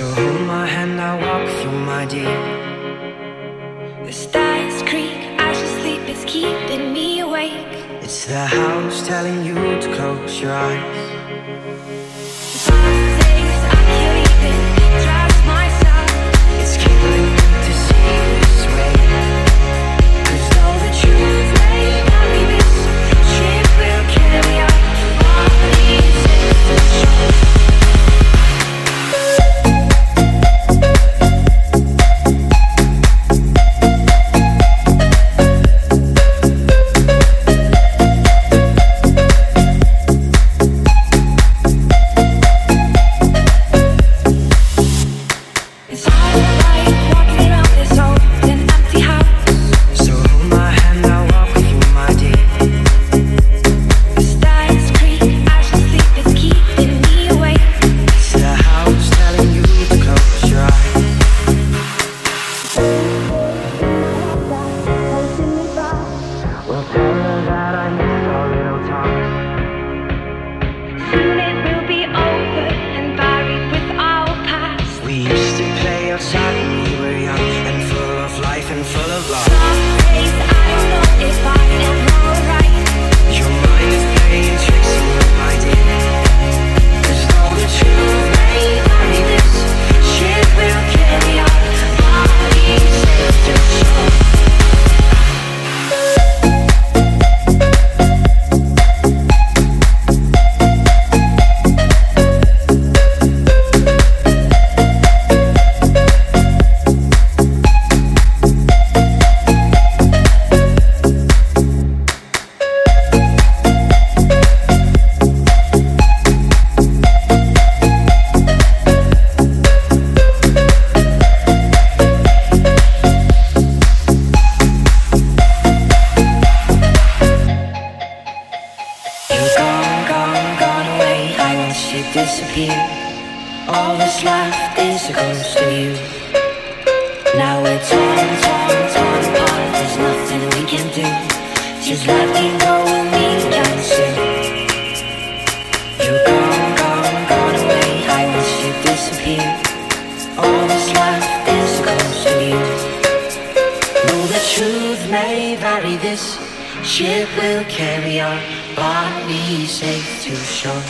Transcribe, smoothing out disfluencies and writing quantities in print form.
So hold my hand, I'll walk with you, my dear. The stars creak as you sleep, it's keeping me awake. It's the house telling you to close your eyes. Some days I can't even trust myself. It's killing me to see you this way. 'Cause though the truth may vary, this ship will carry our bodies safe to shore. Disappear. All that's left is a ghost of you. Now we're torn apart. There's nothing we can do. Just let me go and we can sing. You're gone away. I wish you disappeared. All that's left is a ghost of you. Though the truth may vary, this ship will carry our bodies safe to shore.